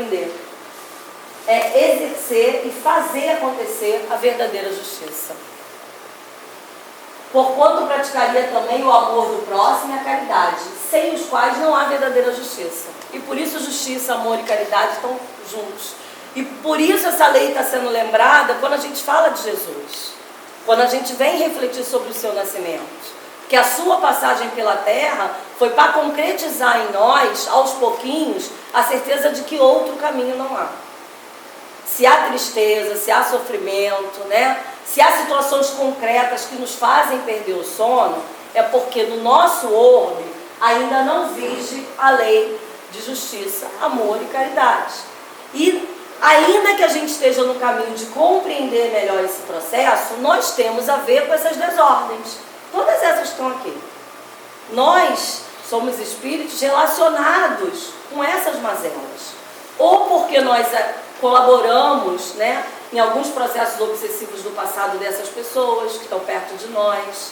aprender é exercer e fazer acontecer a verdadeira justiça. Porquanto praticaria também o amor do próximo e a caridade, sem os quais não há verdadeira justiça. E por isso justiça, amor e caridade estão juntos. E por isso essa lei está sendo lembrada quando a gente fala de Jesus. Quando a gente vem refletir sobre o seu nascimento. Que a sua passagem pela terra foi para concretizar em nós, aos pouquinhos, a certeza de que outro caminho não há. Se há tristeza, se há sofrimento, né? Se há situações concretas que nos fazem perder o sono, é porque no nosso orbe ainda não vige a lei de justiça, amor e caridade. E ainda que a gente esteja no caminho de compreender melhor esse processo, nós temos a ver com essas desordens. Todas essas estão aqui. Nós somos espíritos relacionados com essas mazelas. Ou porque nós colaboramos, né, em alguns processos obsessivos do passado dessas pessoas que estão perto de nós,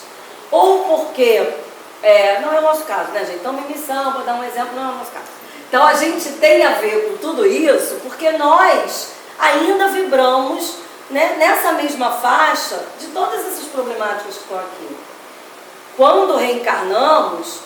ou porque, não é o nosso caso, né, gente? Então, missão, para dar um exemplo, não é o nosso caso. Então, a gente tem a ver com tudo isso porque nós ainda vibramos, né, nessa mesma faixa de todas essas problemáticas que estão aqui. Quando reencarnamos,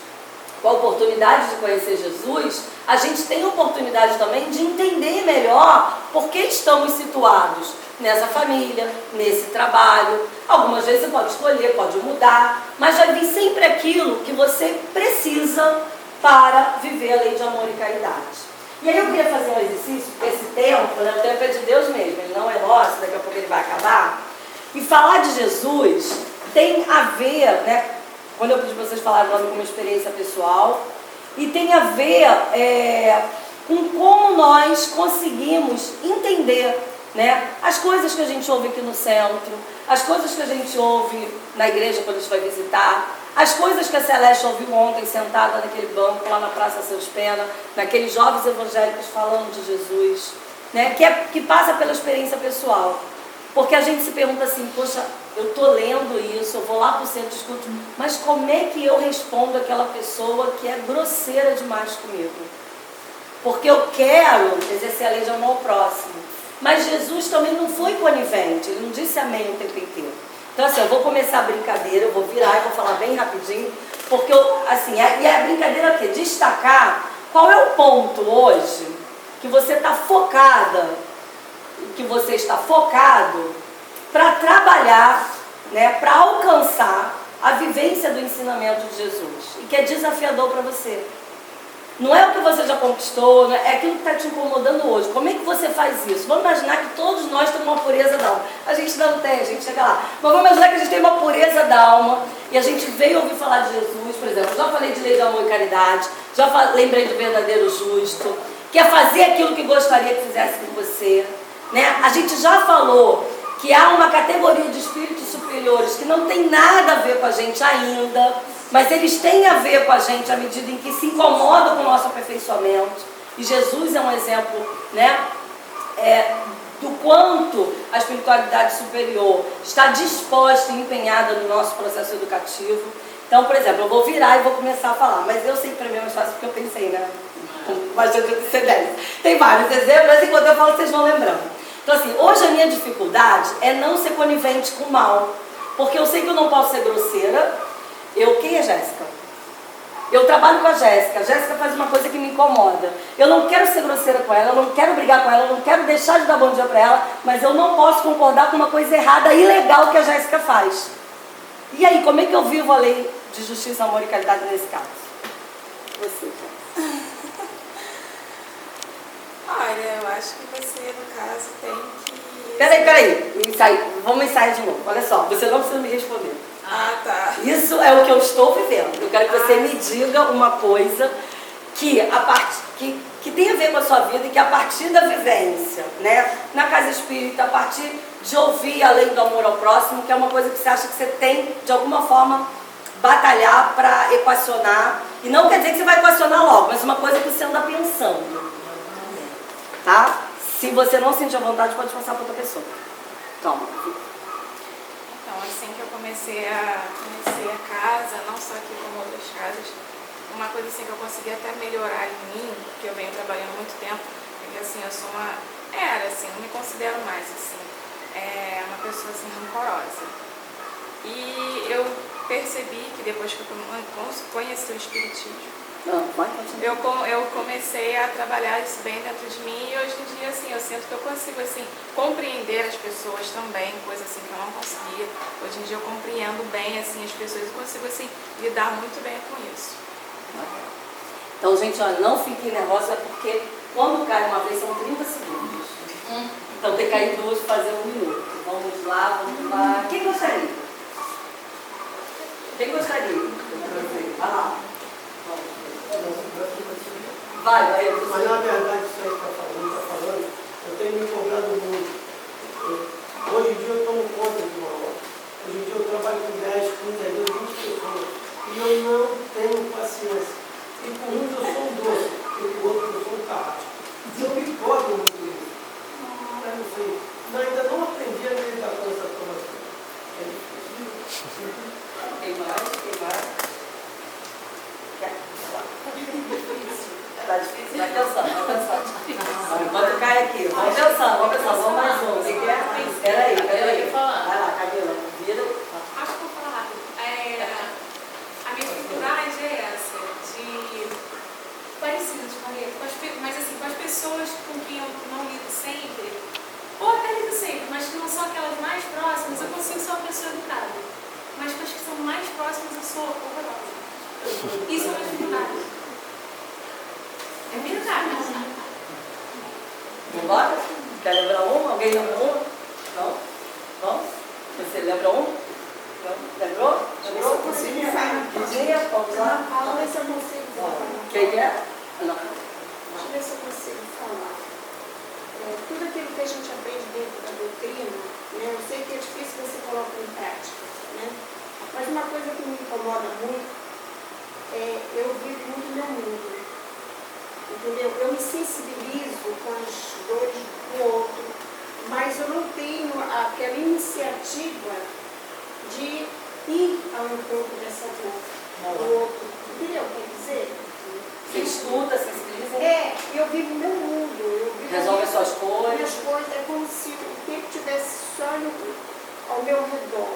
com a oportunidade de conhecer Jesus, a gente tem a oportunidade também de entender melhor por que estamos situados nessa família, nesse trabalho. Algumas vezes você pode escolher, pode mudar, mas vai vir sempre aquilo que você precisa para viver a lei de amor e caridade. E aí eu queria fazer um exercício, esse tempo, né, o tempo é de Deus mesmo, ele não é nosso, daqui a pouco ele vai acabar. E falar de Jesus tem a ver, né, quando eu pedi para vocês falarem com uma experiência pessoal, e tem a ver com como nós conseguimos entender, né, as coisas que a gente ouve aqui no centro, as coisas que a gente ouve na igreja quando a gente vai visitar, as coisas que a Celeste ouviu ontem sentada naquele banco lá na Praça Seus Pena, naqueles jovens evangélicos falando de Jesus, né, que passa pela experiência pessoal. Porque a gente se pergunta assim, poxa, eu estou lendo isso, eu vou lá para o centro de escuto, mas como é que eu respondo àquela pessoa que é grosseira demais comigo? Porque eu quero exercer a lei de amor ao próximo. Mas Jesus também não foi conivente, ele não disse amém o tempo inteiro. Então assim, eu vou começar a brincadeira, eu vou virar e vou falar bem rapidinho, porque e a brincadeira é o quê? Destacar qual é o ponto hoje que você está focada, que você está focado para trabalhar, né, para alcançar a vivência do ensinamento de Jesus e que é desafiador para você. Não é o que você já conquistou, né? É aquilo que está te incomodando hoje. Como é que você faz isso? Vamos imaginar que todos nós temos uma pureza da alma. A gente não tem, a gente chega lá. Mas vamos imaginar que a gente tem uma pureza da alma e a gente veio ouvir falar de Jesus, por exemplo. Já falei de lei de amor e caridade, lembrei do verdadeiro justo, que é fazer aquilo que gostaria que fizesse com você. Né? A gente já falou que há uma categoria de espíritos superiores que não tem nada a ver com a gente ainda, mas eles têm a ver com a gente à medida em que se incomodam com o nosso aperfeiçoamento. E Jesus é um exemplo, né, do quanto a espiritualidade superior está disposta e empenhada no nosso processo educativo. Então, por exemplo, eu vou virar e vou começar a falar, mas eu sei que para mim é mais fácil porque eu pensei, né? Bastante antecedência. Tem vários exemplos, mas enquanto eu falo, vocês vão lembrando. Então assim, hoje a minha dificuldade é não ser conivente com o mal, porque eu sei que eu não posso ser grosseira. Quem é Jéssica? Eu trabalho com a Jéssica faz uma coisa que me incomoda. Eu não quero ser grosseira com ela, eu não quero brigar com ela, eu não quero deixar de dar bom dia para ela, mas eu não posso concordar com uma coisa errada, ilegal que a Jéssica faz. E aí, como é que eu vivo a lei de justiça, amor e caridade nesse caso? Você, Jéssica. Olha, eu acho que você, no caso, tem que... Peraí, vamos ensaiar de novo. Olha só, você não precisa me responder. Ah, tá. Isso é o que eu estou vivendo. Eu quero que você me diga uma coisa que tem a ver com a sua vida e que a partir da vivência, né, na casa espírita, a partir de ouvir a lei do amor ao próximo, que é uma coisa que você acha que você tem, de alguma forma, batalhar para equacionar. E não quer dizer que você vai equacionar logo, mas uma coisa que você anda pensando. Tá? Se você não sentir a vontade, pode passar para outra pessoa. Toma. Então, assim que eu comecei a conhecer a casa, não só aqui como outras casas, uma coisa assim que eu consegui até melhorar em mim, que eu venho trabalhando há muito tempo, é que assim, eu sou era assim, não me considero mais assim, uma pessoa assim rancorosa. E eu percebi que depois que eu conheci o Espiritismo, eu comecei a trabalhar isso bem dentro de mim e hoje em dia assim, eu sinto que eu consigo assim, compreender as pessoas também, coisa assim que eu não conseguia. Hoje em dia eu compreendo bem assim, as pessoas e consigo assim, lidar muito bem com isso. Então, gente, olha, não fiquem nervosos, porque quando cai uma vez são 30 segundos. Então tem que cair duas para fazer 1 minuto. Vamos lá, vamos lá. Quem gostaria? Quem gostaria? Vai lá. Vai. Mas na verdade isso aí que está falando, eu tenho me cobrado muito. Hoje em dia eu tomo conta de uma hora. Hoje em dia eu trabalho com 10, 15, 20 pessoas. E eu não tenho paciência. E com uns eu sou um doce, e com outros eu sou um carrasco. Eu me cobro muito isso. Eu não sei. Mas ainda não aprendi a lidar com essa formação. É difícil. Quem mais? Tá difícil? Vai pensando. Enquanto cai aqui. Vamos pensando. Vamos mais um. Você quer? Espera aí. Vai lá, Camila. Vira. Acho que vou falar rápido. A minha dificuldade é essa, de parecido de Maria, mas assim, com as pessoas com quem eu não lido sempre, ou até lido sempre, mas que não são aquelas mais próximas, eu consigo ser uma pessoa educada. Mas com as que são mais próximas, eu sou horrorosa. Isso é uma dificuldade. É verdade. Vambora? Quer lembrar uma? Alguém lembra uma? Não? Vamos? Você lembra uma? Não? Lembrou? Deixa eu conseguir falar. Vamos lá. Vamos ver se eu consigo falar. Quem é? Não. Deixa eu ver se eu consigo falar. Tudo aquilo que a gente aprende dentro da doutrina, né, eu sei que é difícil você colocar em prática, né? Mas uma coisa que me incomoda muito é eu vivo muito meu mundo. Entendeu? Eu me sensibilizo com as dores do outro, mas eu não tenho aquela iniciativa de ir ao encontro dessa dor do outro. Entendeu? Quer dizer? Você escuta, sensibiliza? Eu vivo meu mundo. Resolve as suas coisas. Minhas coisas é como se o tempo estivesse só ao meu redor.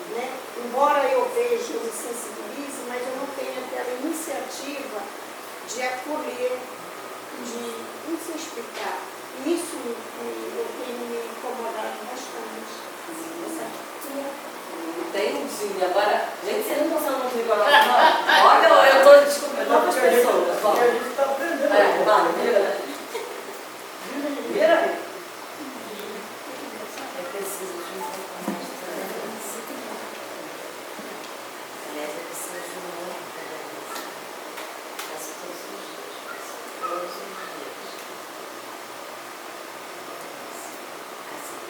Né? Embora eu veja, eu me sensibilize, mas eu não tenho aquela iniciativa de acolher, não sei explicar. Isso eu tenho me incomodado bastante. Entendi. Agora, gente, vocês não estão muito rigorosos, não? Olha, eu estou descobrindo novas pessoas. Porque a gente está aprendendo. Vai, vira. Vira. É preciso de um pouco mais de tolerância. Aliás, é preciso de um pouco de tolerância. Faço todos os dias. Todos os dias. Assim,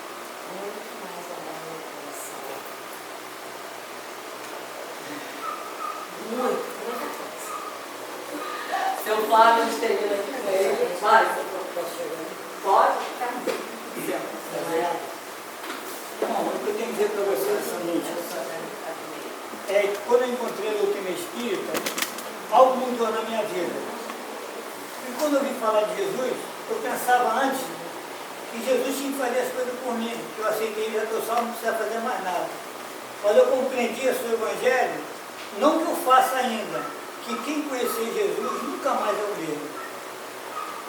muito mais amor no coração. Muita coisa. Seu Flávio termina aqui com ele. Vai, pode? Bom, o que eu tenho que dizer para vocês é o seguinte: quando eu encontrei a doutrina espírita, algo mudou na minha vida. E quando eu ouvi falar de Jesus, eu pensava antes que Jesus tinha que fazer as coisas por mim, que eu aceitei, já estou salvo, não precisa fazer mais nada. Mas eu compreendi o seu evangelho, não que eu faça ainda, que quem conhecer Jesus nunca mais é o mesmo.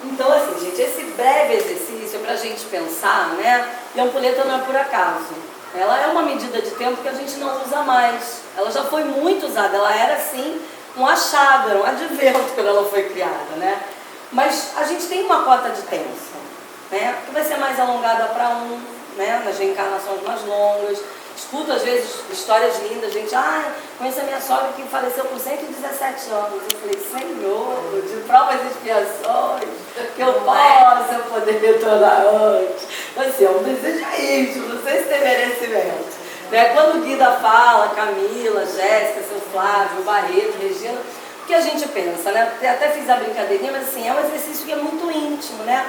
Então, assim, gente, esse breve exercício é para a gente pensar, né? E a ampulheta não é por acaso. Ela é uma medida de tempo que a gente não usa mais. Ela já foi muito usada, ela era, assim, um achado, era um advento quando ela foi criada, né? Mas a gente tem uma cota de tempo, né? Que vai ser mais alongada para um, né? Nas reencarnações mais longas. Escuto, às vezes, histórias lindas, gente, conheço a minha sogra que faleceu com 117 anos. Eu falei, Senhor, de provas e expiações, que eu possa poder retornar antes. Assim, é um desejo íntimo, não sei se tem merecimento. Né? Quando Guida fala, Camila, Jéssica, seu Flávio, Barreto, Regina, o que a gente pensa, né? Até fiz a brincadeirinha, mas assim, é um exercício que é muito íntimo, né?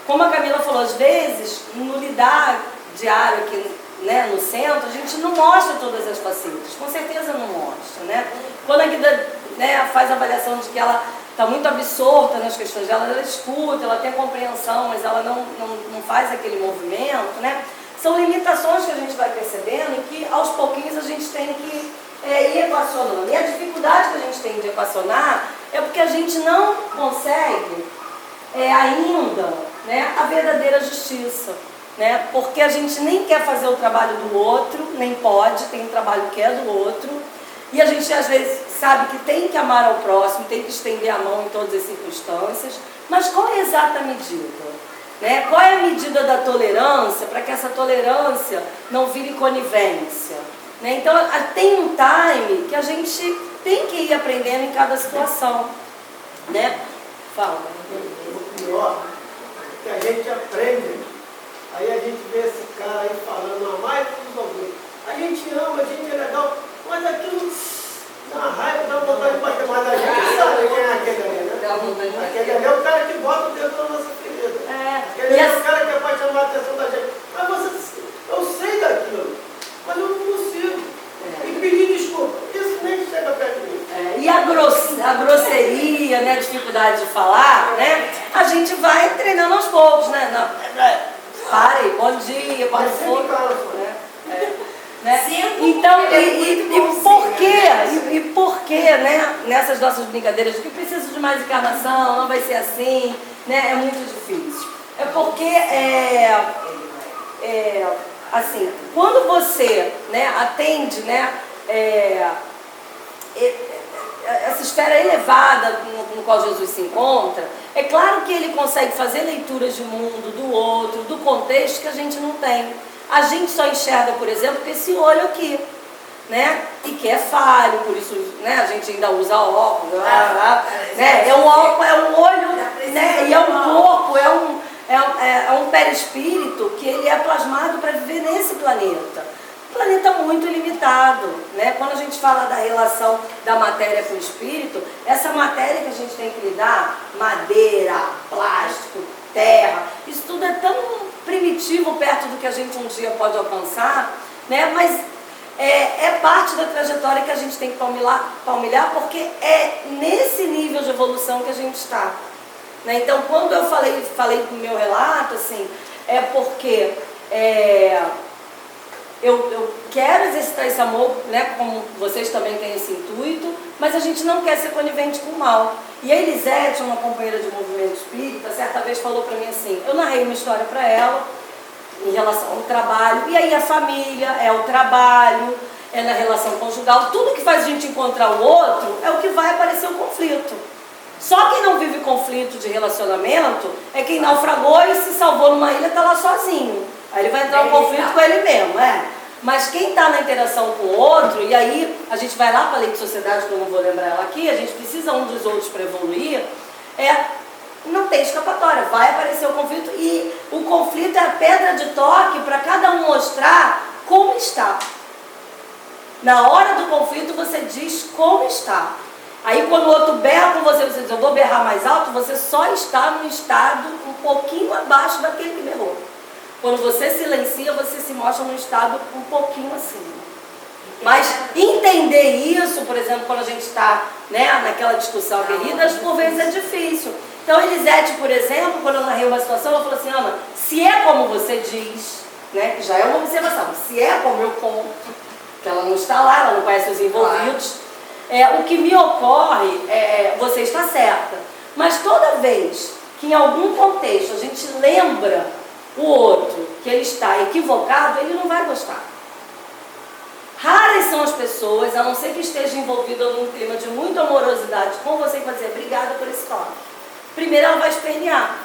Como a Camila falou, às vezes, no lidar diário aqui, né, no centro, a gente não mostra todas as facetas, com certeza não mostra, né? Quando a Guida, né, faz a avaliação de que ela está muito absorta nas questões dela, ela escuta, ela tem compreensão, mas ela não faz aquele movimento, né? São limitações que a gente vai percebendo e que aos pouquinhos a gente tem que ir equacionando. E a dificuldade que a gente tem de equacionar é porque a gente não consegue ainda, né, a verdadeira justiça, né? Porque a gente nem quer fazer o trabalho do outro, nem pode, tem um trabalho que é do outro, e a gente às vezes sabe que tem que amar ao próximo, tem que estender a mão em todas as circunstâncias, mas qual é a exata medida? Né? Qual é a medida da tolerância para que essa tolerância não vire conivência? Né? Então, tem um time que a gente tem que ir aprendendo em cada situação. Né? Fala. O pior é que a gente aprende, aí a gente vê esse cara aí falando a mais dos ouvintes. A gente ama, a gente é legal, mas aquilo dá uma raiva, dá uma vontade de bater, mas a gente sabe quem é aquele ali, né? Aquele ali é o cara que bota o dedo na nossa ferida. Aquele é o cara que é para chamar a atenção da gente. Mas eu sei daquilo, mas eu não consigo. E pedir desculpa, isso nem chega perto de mim. E a grosseria, né, a dificuldade de falar, né, a gente vai treinando aos poucos, né? Pare, bom dia, pode for. Né? Então, e por que, né, nessas nossas brincadeiras, que preciso de mais encarnação, não vai ser assim, né, é muito difícil. É porque, assim, quando você, né, atende, né, essa esfera elevada no qual Jesus se encontra, é claro que ele consegue fazer leituras de mundo, do outro, do contexto que a gente não tem. A gente só enxerga, por exemplo, esse olho aqui, né? E que é falho, por isso, né, a gente ainda usa óculos, né? É um olho, né? E é um corpo, é um perispírito que ele é plasmado para viver nesse planeta. Um planeta muito limitado, né? Quando a gente fala da relação da matéria com o espírito, essa matéria que a gente tem que lidar, madeira, plástico, terra, isso tudo é tão primitivo perto do que a gente um dia pode alcançar, né? Mas é parte da trajetória que a gente tem que palmilhar, porque é nesse nível de evolução que a gente está. Né? Então, quando eu falei do meu relato, assim, é porque eu quero exercitar esse amor, né, como vocês também têm esse intuito, mas a gente não quer ser conivente com o mal. E a Elisete, uma companheira de movimento espírita, certa vez falou para mim assim, eu narrei uma história para ela, em relação ao trabalho, e aí a família, é o trabalho, é na relação conjugal, tudo que faz a gente encontrar o outro é o que vai aparecer o conflito. Só quem não vive conflito de relacionamento é quem naufragou e se salvou numa ilha e está lá sozinho. Aí ele vai entrar em conflito com ele mesmo, Mas quem está na interação com o outro, e aí a gente vai lá para a lei de sociedade, que eu não vou lembrar ela aqui, a gente precisa um dos outros para evoluir, não tem escapatória, vai aparecer o conflito, e o conflito é a pedra de toque para cada um mostrar como está. Na hora do conflito você diz como está. Aí quando o outro berra com você, você diz, eu vou berrar mais alto, você só está num estado um pouquinho abaixo daquele que berrou. Quando você silencia, você se mostra num estado um pouquinho acima. Mas entender isso, por exemplo, quando a gente está, né, naquela discussão aguerrida, por vezes é difícil. Então, Elisete, por exemplo, quando eu narrei uma situação, ela falou assim, Ana, se é como você diz, né, que já é uma observação, se é como eu conto, que ela não está lá, ela não conhece os envolvidos, o que me ocorre, você está certa. Mas toda vez que em algum contexto a gente lembra o outro que ele está equivocado, ele não vai gostar. Raras são as pessoas, a não ser que esteja envolvida num clima de muita amorosidade com você, que vai dizer, obrigada por esse toque. Primeiro ela vai espernear,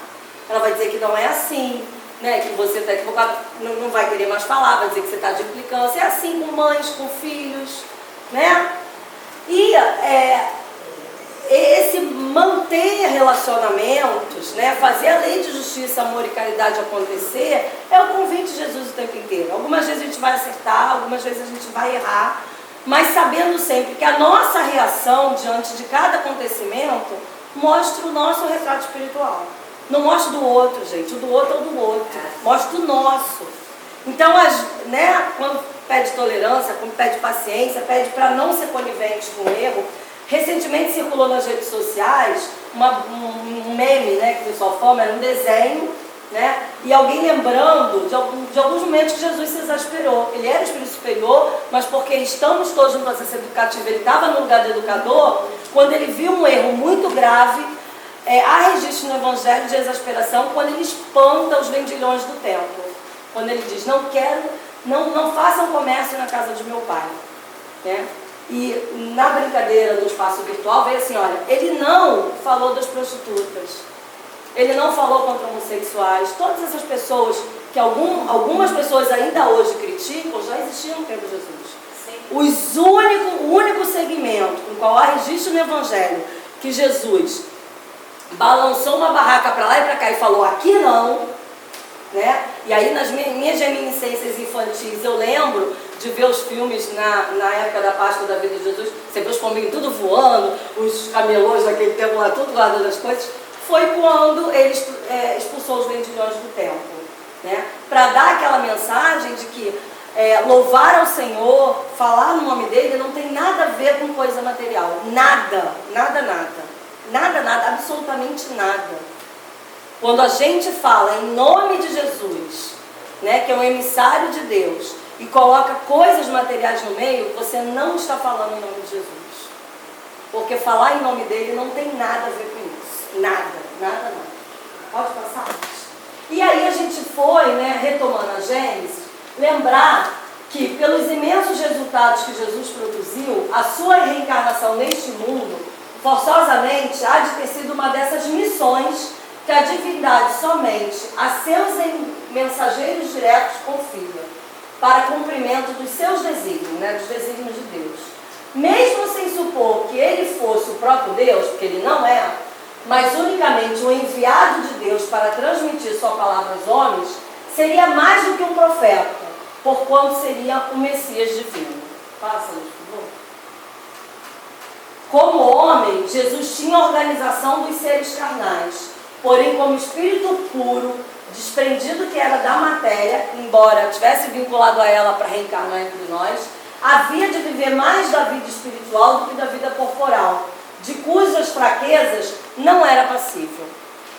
ela vai dizer que não é assim, né, que você está equivocado, não vai querer mais falar, vai dizer que você está de implicância. É assim com mães, com filhos, né? E esse manter relacionamentos, né, fazer a lei de justiça, amor e caridade acontecer, é o convite de Jesus o tempo inteiro. Algumas vezes a gente vai acertar, algumas vezes a gente vai errar, mas sabendo sempre que a nossa reação diante de cada acontecimento mostra o nosso retrato espiritual. Não mostra do outro, gente, o do outro é o do outro, mostra o nosso. Então, né, quando pede tolerância, quando pede paciência, pede para não ser conivente com o erro. Recentemente circulou nas redes sociais um meme, né, que o pessoal fala, era um desenho, né, e alguém lembrando de alguns momentos que Jesus se exasperou. Ele era o espírito superior, mas porque estamos todos no processo educativo, ele estava no lugar de educador, quando ele viu um erro muito grave, há registro no Evangelho de exasperação, quando ele espanta os vendilhões do templo. Quando ele diz, não façam comércio na casa de meu pai. Né? E na brincadeira do espaço virtual veio assim, olha, ele não falou das prostitutas, ele não falou contra homossexuais, todas essas pessoas que algumas pessoas ainda hoje criticam, já existiam no tempo de Jesus. O único segmento com o qual há registro no Evangelho que Jesus balançou uma barraca para lá e para cá e falou, aqui não, né? E aí nas minhas reminiscências infantis eu lembro de ver os filmes na época da Páscoa da vida de Jesus, você vê os pombinhos tudo voando, os camelôs daquele tempo lá tudo guardando as coisas, foi quando ele expulsou os vendilhões do templo, né? Para dar aquela mensagem de que louvar ao Senhor, falar no nome dele não tem nada a ver com coisa material, nada, absolutamente nada. Quando a gente fala em nome de Jesus, né, que é um emissário de Deus, e coloca coisas materiais no meio, você não está falando em nome de Jesus. Porque falar em nome dele não tem nada a ver com isso. Nada. Pode passar? E aí a gente foi, né, retomando a Gênesis, lembrar que pelos imensos resultados que Jesus produziu, a sua reencarnação neste mundo, forçosamente, há de ter sido uma dessas missões que a divindade somente a seus mensageiros diretos confia, para cumprimento dos seus desígnios, né, dos desígnios de Deus. Mesmo sem supor que ele fosse o próprio Deus, porque ele não é, mas unicamente um enviado de Deus para transmitir sua palavra aos homens, seria mais do que um profeta, porquanto seria o Messias divino. Passa, por favor. Como homem, Jesus tinha a organização dos seres carnais, porém como espírito puro, desprendido que era da matéria, embora tivesse vinculado a ela para reencarnar entre nós, havia de viver mais da vida espiritual do que da vida corporal, de cujas fraquezas não era passível.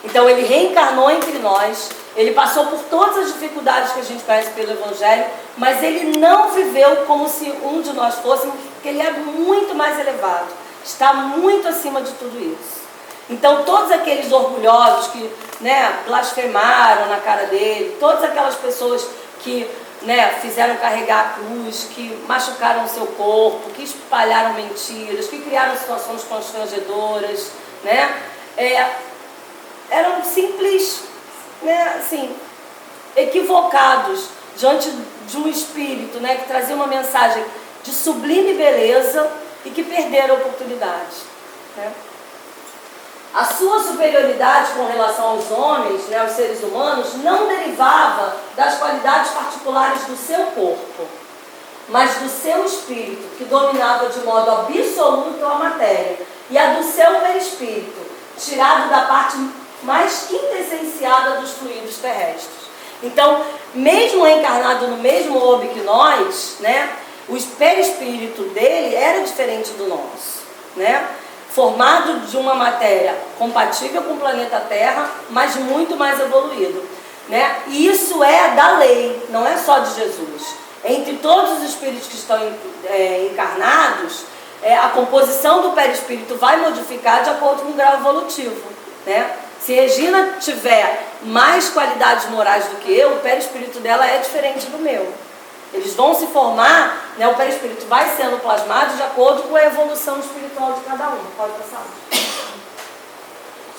Então ele reencarnou entre nós, ele passou por todas as dificuldades que a gente conhece pelo Evangelho, mas ele não viveu como se um de nós fôssemos, porque ele é muito mais elevado, está muito acima de tudo isso. Então todos aqueles orgulhosos que, né, blasfemaram na cara dele, todas aquelas pessoas que, né, fizeram carregar a cruz, que machucaram o seu corpo, que espalharam mentiras, que criaram situações constrangedoras, né, eram simples, né, assim, equivocados diante de um espírito, né, que trazia uma mensagem de sublime beleza e que perderam a oportunidade, né? A sua superioridade com relação aos homens, né, aos seres humanos, não derivava das qualidades particulares do seu corpo, mas do seu espírito, que dominava de modo absoluto a matéria, e a do seu perispírito, tirado da parte mais quintessenciada dos fluidos terrestres. Então, mesmo encarnado no mesmo orbe que nós, né, o perispírito dele era diferente do nosso, né? Formado de uma matéria compatível com o planeta Terra, mas muito mais evoluído, né? E isso é da lei, não é só de Jesus. Entre todos os espíritos que estão encarnados, a composição do perispírito vai modificar de acordo com o grau evolutivo, né? Se Regina tiver mais qualidades morais do que eu, o perispírito dela é diferente do meu. Eles vão se formar, né, o perispírito vai sendo plasmado de acordo com a evolução espiritual de cada um. Pode passar.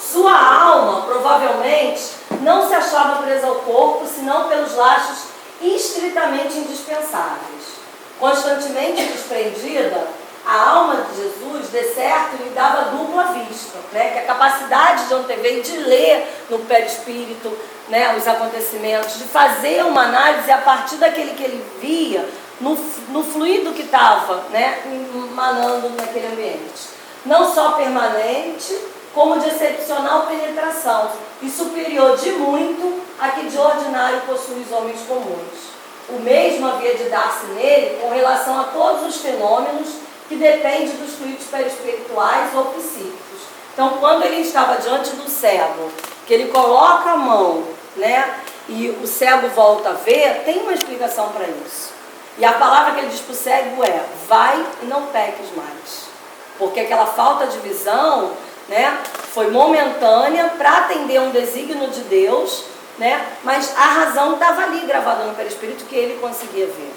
Sua alma, provavelmente, não se achava presa ao corpo, senão pelos laços estritamente indispensáveis. Constantemente desprendida, a alma de Jesus, de certo, lhe dava dupla vista, né? Que a capacidade de antever e de ler no perispírito, né, os acontecimentos, de fazer uma análise a partir daquele que ele via no fluido que estava, né, emanando naquele ambiente. Não só permanente, como de excepcional penetração e superior de muito a que de ordinário possui os homens comuns. O mesmo havia de dar-se nele com relação a todos os fenômenos que dependem dos fluidos perispirituais ou psíquicos, Então, quando ele estava diante do cego, que ele coloca a mão, né, e o cego volta a ver, tem uma explicação para isso. E a palavra que ele diz para o cego é: vai e não peques mais. Porque aquela falta de visão, né, foi momentânea para atender um desígnio de Deus, né, mas a razão estava ali gravada no perispírito que ele conseguia ver.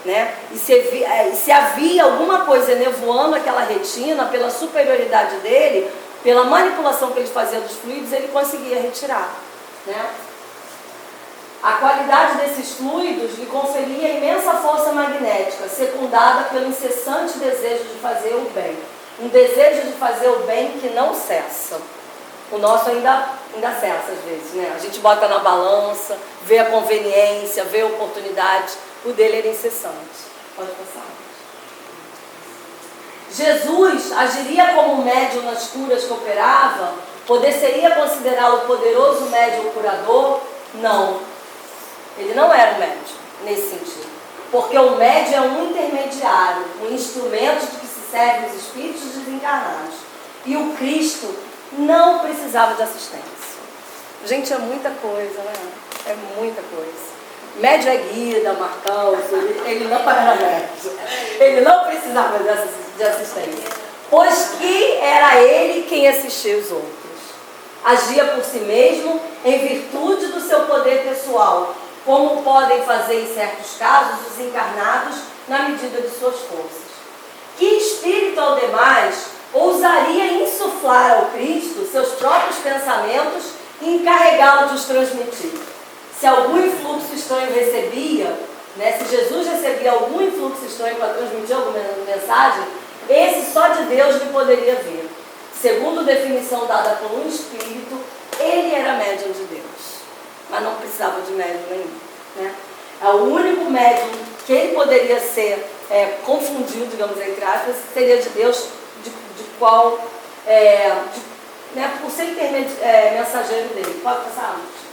Né? E se havia alguma coisa enevoando aquela retina, pela superioridade dele, pela manipulação que ele fazia dos fluidos, ele conseguia retirar. Né? A qualidade desses fluidos lhe conferia imensa força magnética, secundada pelo incessante desejo de fazer o bem. Um desejo de fazer o bem que não cessa. O nosso ainda cessa às vezes, né? A gente bota na balança, vê a conveniência, vê a oportunidade. O dele era incessante. Pode passar. Jesus agiria como médium nas curas que operava? Poderia considerá-lo poderoso médium curador? Não. Ele não era um médium, nesse sentido. Porque o médium é um intermediário, um instrumento de que se servem os espíritos desencarnados. E o Cristo não precisava de assistência. Gente, é muita coisa, né? É muita coisa. Médio é guida, Marcão, ele não era médio. Ele não precisava de assistência. Pois que era ele quem assistia os outros. Agia por si mesmo em virtude do seu poder pessoal, como podem fazer em certos casos os encarnados na medida de suas forças. Que espírito ao demais ousaria insuflar ao Cristo seus próprios pensamentos e encarregá-lo de os transmitir? Se algum influxo estranho recebia, né, se Jesus recebia algum influxo estranho para transmitir alguma mensagem, esse só de Deus lhe poderia vir. Segundo definição dada por um espírito, ele era médium de Deus, mas não precisava de médium nenhum. Né? É o único médium que ele poderia ser confundido, digamos, entre aspas, seria de Deus, de qual, né, por ser mensageiro dele. Pode passar, Luz?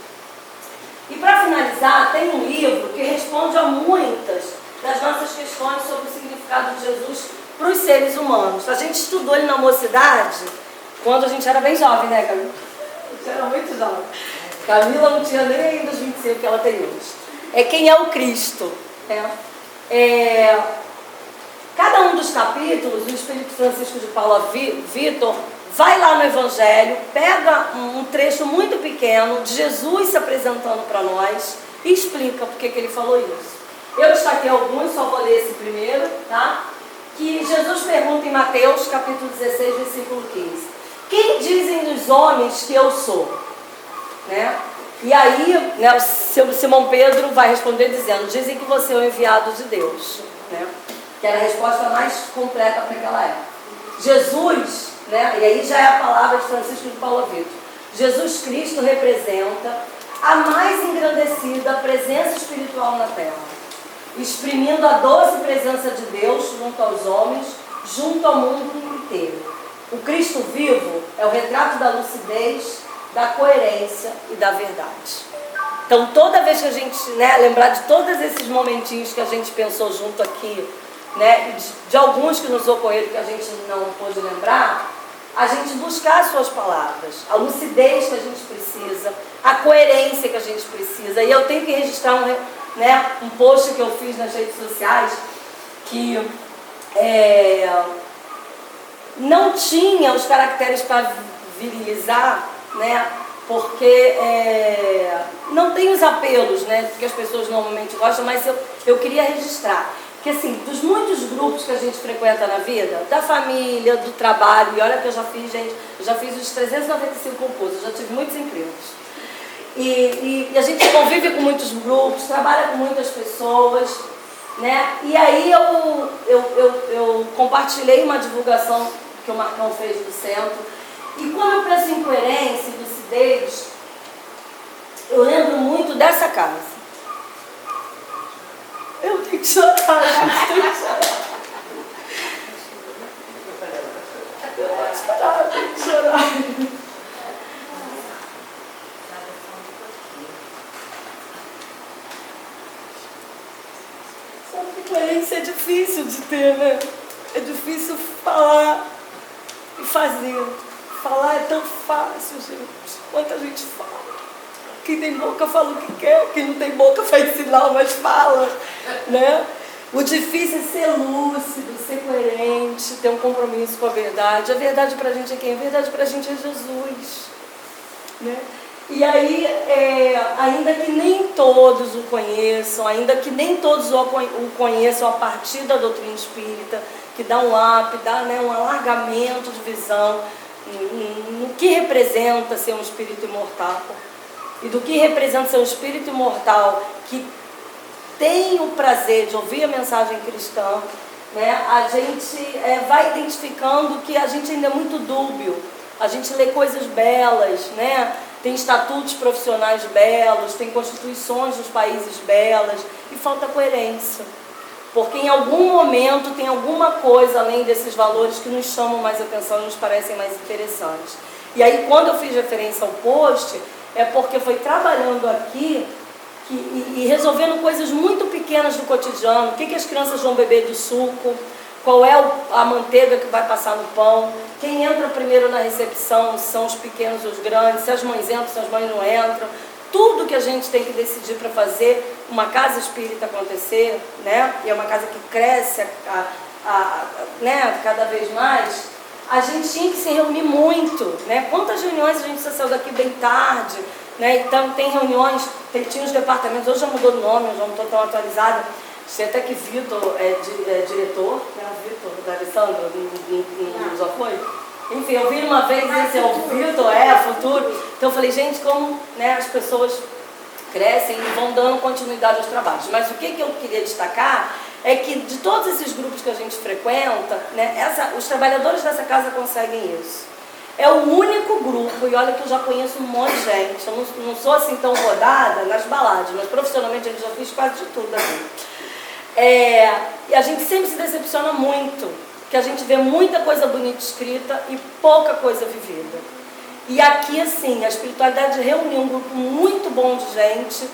E para finalizar, tem um livro que responde a muitas das nossas questões sobre o significado de Jesus para os seres humanos. A gente estudou ele na mocidade, quando a gente era bem jovem, né, Camila? A gente era muito jovem. Camila não tinha nem ainda os 25 que ela tem hoje. Quem é o Cristo? Cada um dos capítulos, o Espírito Francisco de Paula Vitor vai lá no Evangelho, pega um trecho muito pequeno de Jesus se apresentando para nós e explica por que ele falou isso. Eu destaquei alguns, só vou ler esse primeiro, tá? Que Jesus pergunta em Mateus, capítulo 16, versículo 15. Quem dizem os homens que eu sou? Né? E aí, né, o Simão Pedro vai responder dizendo: dizem que você é o enviado de Deus. Né? Que era a resposta mais completa para aquela época. Jesus, né, e aí já é a palavra de Francisco de Paula Vitor, Jesus Cristo representa a mais engrandecida presença espiritual na Terra, exprimindo a doce presença de Deus junto aos homens, junto ao mundo inteiro. O Cristo vivo é o retrato da lucidez, da coerência e da verdade. Então, toda vez que a gente, né, lembrar de todos esses momentinhos que a gente pensou junto aqui, né, de alguns que nos ocorreram que a gente não pôde lembrar, a gente buscar as suas palavras, a lucidez que a gente precisa, a coerência que a gente precisa. E eu tenho que registrar um post que eu fiz nas redes sociais que não tinha os caracteres para virilizar, né, porque não tem os apelos, né, que as pessoas normalmente gostam, mas eu queria registrar. Que assim, dos muitos grupos que a gente frequenta na vida, da família, do trabalho, e olha que eu já fiz, gente, eu já fiz os 395 concursos, já tive muitos empregos. E a gente convive com muitos grupos, trabalha com muitas pessoas, né? E aí eu compartilhei uma divulgação que o Marcão fez do centro, e quando eu penso em coerência e lucidez, eu lembro muito dessa casa. Eu tenho que chorar, gente, tenho que chorar. Eu tenho que chorar. Só que coerência é difícil de ter, né? É difícil falar e fazer. Falar é tão fácil, gente. Quanta gente fala. Quem tem boca fala o que quer, quem não tem boca faz sinal, mas fala, né? O difícil é ser lúcido, ser coerente, ter um compromisso com a verdade. A verdade pra gente é quem? A verdade pra gente é Jesus, né? E aí, ainda que nem todos o conheçam, ainda que nem todos o conheçam a partir da doutrina espírita, que dá um up, dá, né, um alargamento de visão no que representa ser um espírito imortal e do que representa ser um espírito imortal que tem o prazer de ouvir a mensagem cristã, né? A gente vai identificando que a gente ainda é muito dúbio, a gente lê coisas belas, né? Tem estatutos profissionais belos, tem constituições dos países belas e falta coerência. Porque em algum momento tem alguma coisa além desses valores que nos chamam mais atenção e nos parecem mais interessantes. E aí, quando eu fiz referência ao post, é porque foi trabalhando aqui e resolvendo coisas muito pequenas do cotidiano. O que as crianças vão beber do suco? Qual é a manteiga que vai passar no pão? Quem entra primeiro na recepção são os pequenos ou os grandes? Se as mães entram, se as mães não entram? Tudo que a gente tem que decidir para fazer uma casa espírita acontecer, né? E é uma casa que cresce né, cada vez mais, a gente tinha que se reunir muito, né? Quantas reuniões a gente saiu daqui bem tarde, né? Então tem reuniões, tinha os departamentos, hoje já mudou o nome, eu já não estou tão atualizada. Sei até que Vitor é diretor, né? O Vitor da Alessandra, já foi? Enfim, eu vi uma vez esse é o Vitor, futuro. Então eu falei, gente, como, né, as pessoas crescem e vão dando continuidade aos trabalhos. Mas o que eu queria destacar é que de todos esses grupos que a gente frequenta, né, os trabalhadores dessa casa conseguem isso. É o único grupo, e olha que eu já conheço um monte de gente, eu não sou assim tão rodada nas baladas, mas profissionalmente eu já fiz quase de tudo aqui. E a gente sempre se decepciona muito, que a gente vê muita coisa bonita escrita e pouca coisa vivida. E aqui, assim, a espiritualidade reuniu um grupo muito bom de gente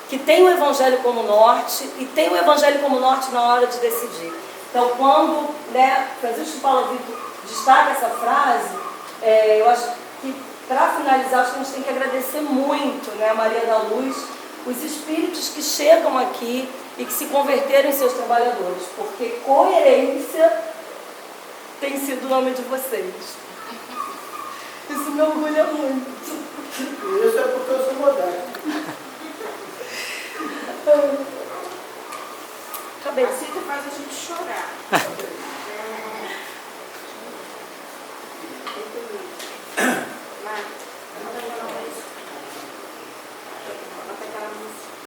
que tem o Evangelho como norte e tem o Evangelho como norte na hora de decidir. Então, quando, né, Francisco Paulo Vitor destaca essa frase, eu acho que, para finalizar, acho que a gente tem que agradecer muito, né, a Maria da Luz, os espíritos que chegam aqui e que se converteram em seus trabalhadores, porque coerência tem sido o nome de vocês. Isso me orgulha muito. Isso é porque eu sou moderno.